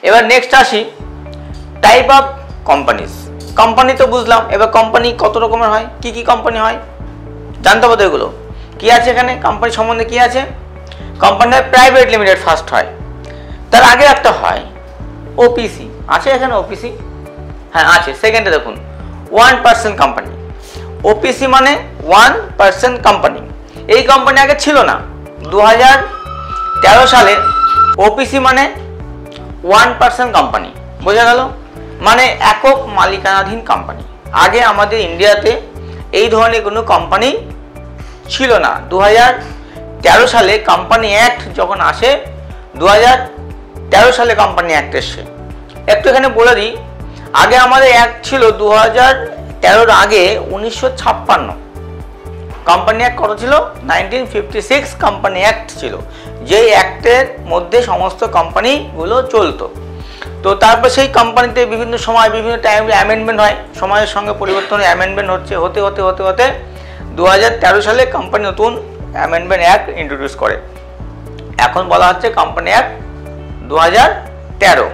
এবার নেক্সট আসি type of companies. Company তো বুঝলাম, এবার কোম্পানি কত রকমের হয়, কি কি কোম্পানি হয় জানতে হবে। এগুলো কি আছে এখানে, কোম্পানি সম্বন্ধে কি আছে। কোম্পানি হয় প্রাইভেট লিমিটেড, ফার্স্ট হয়। তার আগে একটা হয় ওপিসি, আছে এখানে ওপিসি, হ্যাঁ আছে। সেকেন্ডে দেখুন 1% কোম্পানি। ওপিসি মানে 1% কোম্পানি। এই কোম্পানি আগে ছিল না। 2013 সালে ওপিসি মানে 1% কোম্পানি, বোঝা গেল, মানে একক মালিকানাধীন কোম্পানি। আগে আমাদের ইন্ডিয়াতে এই ধরনের কোনো কোম্পানি ছিল না। 2013 সালে কোম্পানি অ্যাক্ট যখন আসে, 2013 সালে কোম্পানি অ্যাক্ট এসছে। একটু এখানে বলে দিই, আগে আমাদের অ্যাক্ট ছিল 2013 আগে 1956। কোম্পানি অ্যাক্ট কত ছিল? 1956 কোম্পানি অ্যাক্ট ছিল, যেই অ্যাক্টের মধ্যে সমস্ত কোম্পানিগুলো চলতো। তো তারপর সেই কোম্পানিতে বিভিন্ন সময় বিভিন্ন টাইমে অ্যামেন্ডমেন্ট হয়, সময়ের সঙ্গে পরিবর্তন অ্যামেন্ডমেন্ট হতে 2013 সালে কোম্পানি নতুন অ্যামেন্ডমেন্ট অ্যাক্ট ইন্ট্রোডিউস করে। এখন বলা হচ্ছে কোম্পানি অ্যাক্ট 2013।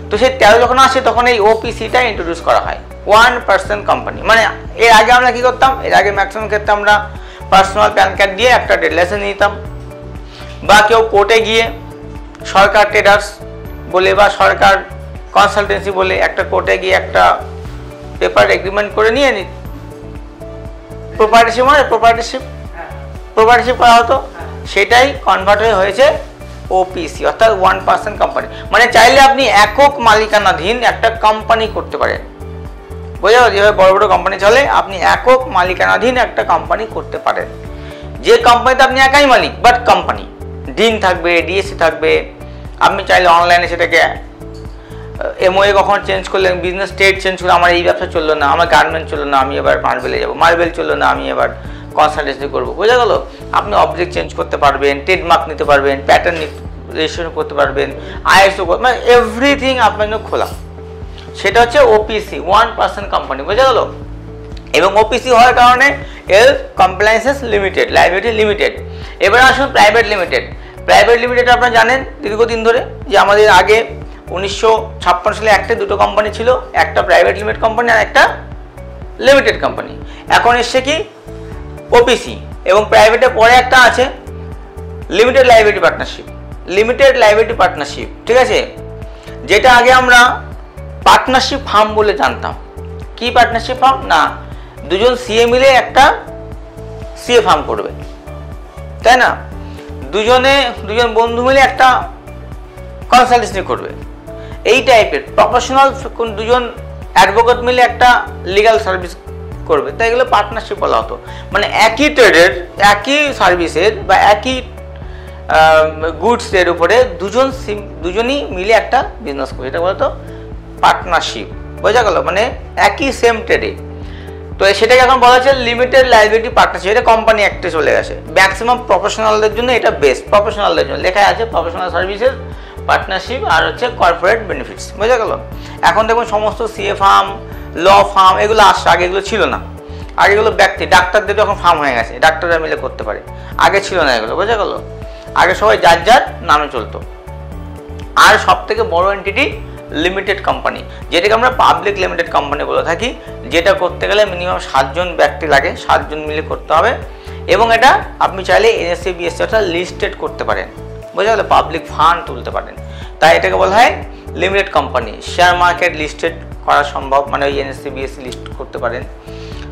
তো সেই 13 যখন আসে তখন এই ওপিসিটা ইন্ট্রোডিউস করা হয়, 1% কোম্পানি। মানে এর আগে আমরা কি করতাম, এর আগে ম্যাক্সিমাম ক্ষেত্রে আমরা পার্সোনাল প্যান কার্ড দিয়ে একটা ট্রেড লাইসেন্স নিতাম, বা কেউ কোর্টে গিয়ে সরকার ট্রেডার্স বলে বা সরকার কনসালটেন্সি বলে একটা কোর্টে গিয়ে একটা পেপার এগ্রিমেন্ট করে নিয়ে নিত। প্রপার্টিশিপ মানে প্রপার্টিশিপ করা হতো, সেটাই কনভার্ট হয়েছে ওপিসি, অর্থাৎ 1% কোম্পানি। মানে চাইলে আপনি একক মালিকানাধীন একটা কোম্পানি করতে পারেন, বোঝা গেল। যেভাবে বড় বড় কোম্পানি চলে, আপনি একক মালিকানাধীন একটা কোম্পানি করতে পারেন, যে কোম্পানিতে আপনি একাই মালিক, বাট কোম্পানি ডিন থাকবে, ডিএসসি থাকবে। আপনি চাইলে অনলাইনে সেটাকে এমওএ কখন চেঞ্জ করলেন, বিজনেস স্টেট চেঞ্জ করলে, আমার এই ব্যবসা চললো না, আমার গার্মেন্ট চললো না, আমি এবার মার্বেলে যাবো, মার্বেল চললো না, আমি এবার কনসালটেন্সি করবো, বোঝা গেল। আপনি অবজেক্ট চেঞ্জ করতে পারবেন, ট্রেডমার্ক নিতে পারবেন, প্যাটার্ন রেজিস্ট্রেশন করতে পারবেন, আইএসও, মানে এভরিথিং আপনার জন্য খোলা। সেটা হচ্ছে ওপিসি, 1% কোম্পানি, বোঝা গেল। এবং ওপিসি হওয়ার কারণে এর কমপ্লায়েন্সেস লিমিটেড, লাইবিলিটি লিমিটেড। এবার আসুন প্রাইভেট লিমিটেড। প্রাইভেট লিমিটেড আপনারা জানেন দীর্ঘদিন ধরে যে আমাদের আগে 1956 সালে একটা দুটো কোম্পানি ছিল, একটা প্রাইভেট লিমিটেড কোম্পানি আর একটা লিমিটেড কোম্পানি। এখন এসছে কি ওপিসি, এবং প্রাইভেটের পরে একটা আছে limited liability partnership. Limited liability partnership, ঠিক আছে, যেটা আগে আমরা পার্টনারশিপ ফার্ম বলে জানতাম। কি পার্টনারশিপ ফার্ম? না, দুজন সিএ মিলে একটা সিএ ফার্ম করবে, তাই না? দুজন বন্ধু মিলে একটা কনসালটেন্সি করবে, এই টাইপের প্রফেশনাল দুজন অ্যাডভোকেট মিলে একটা লিগ্যাল সার্ভিস করবে, তাই এগুলো পার্টনারশিপ বলা হতো। মানে একই ট্রেডের, একই সার্ভিসের বা একই গুডসের উপরে দুজনই মিলে একটা বিজনেস করবে, এটা বলতো পার্টনারশিপ, বোঝা গেল। মানে একই সেম ট্রেডে। তো সেটাকে এখন বলা হচ্ছে লিমিটেড লাইবিলিটি পার্টনারশিপ। এটা কোম্পানি অ্যাক্টে চলে গেছে। ম্যাক্সিমাম প্রফেশনালদের জন্য এটা বেস্ট, প্রফেশনালদের জন্য লেখা আছে প্রফেশনাল সার্ভিসেস পার্টনারশিপ আর হচ্ছে কর্পোরেট বেনিফিটস, বোঝা গেল। এখন দেখুন সমস্ত সিএ ফার্ম, ল ফার্ম এগুলো আসছে, আগে এগুলো ছিল না। আগে এগুলো ব্যক্তি, ডাক্তারদের এখন ফার্ম হয়ে গেছে, ডাক্তাররা মিলে করতে পারে, আগে ছিল না এগুলো, বোঝা গেল। আগে সবাই যার যার নামে চলতো। আর সব থেকে বড় এন্টিটি লিমিটেড কোম্পানি, যেটাকে আমরা পাবলিক লিমিটেড কোম্পানি বলে থাকি, যেটা করতে গেলে মিনিমাম 7 জন ব্যক্তি লাগে, 7 জন মিলে করতে হবে। এবং এটা আপনি চাইলে এনএসসি বিএসসি অর্থাৎ লিস্টেড করতে পারেন, বোঝা গেল, পাবলিক ফান্ড তুলতে পারেন, তাই এটাকে বলা হয় limited company. Share market listed করা সম্ভব, মানে ওই এনএসসি বিএসসি লিস্ট করতে পারেন,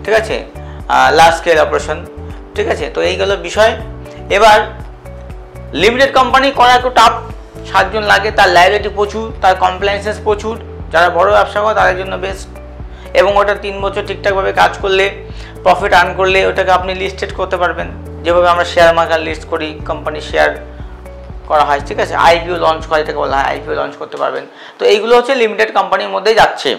ঠিক আছে, লার্জ স্কেল অপারেশন, ঠিক আছে। তো এইগুলো বিষয়। এবার লিমিটেড কোম্পানি করা একটু টাফ, 7 জন লাগে, তার লাইবিলিটি প্রচুর, তার কমপ্লায়েন্সেস প্রচুর। যারা বড় ব্যবসা করে তাদের জন্য বেস্ট। এবং ওটা 3 বছর ঠিকঠাকভাবে কাজ করলে, প্রফিট আর্ন করলে ওটাকে আপনি লিস্টেড করতে পারবেন, যেভাবে আমরা শেয়ার মার্কেট লিস্ট করি, কোম্পানি শেয়ার করা হয়, ঠিক আছে। আইপিও লঞ্চ করে, এটাকে বলা হয় আইপিও লঞ্চ করতে পারবেন। তো এইগুলো হচ্ছে লিমিটেড কোম্পানির মধ্যেই যাচ্ছে।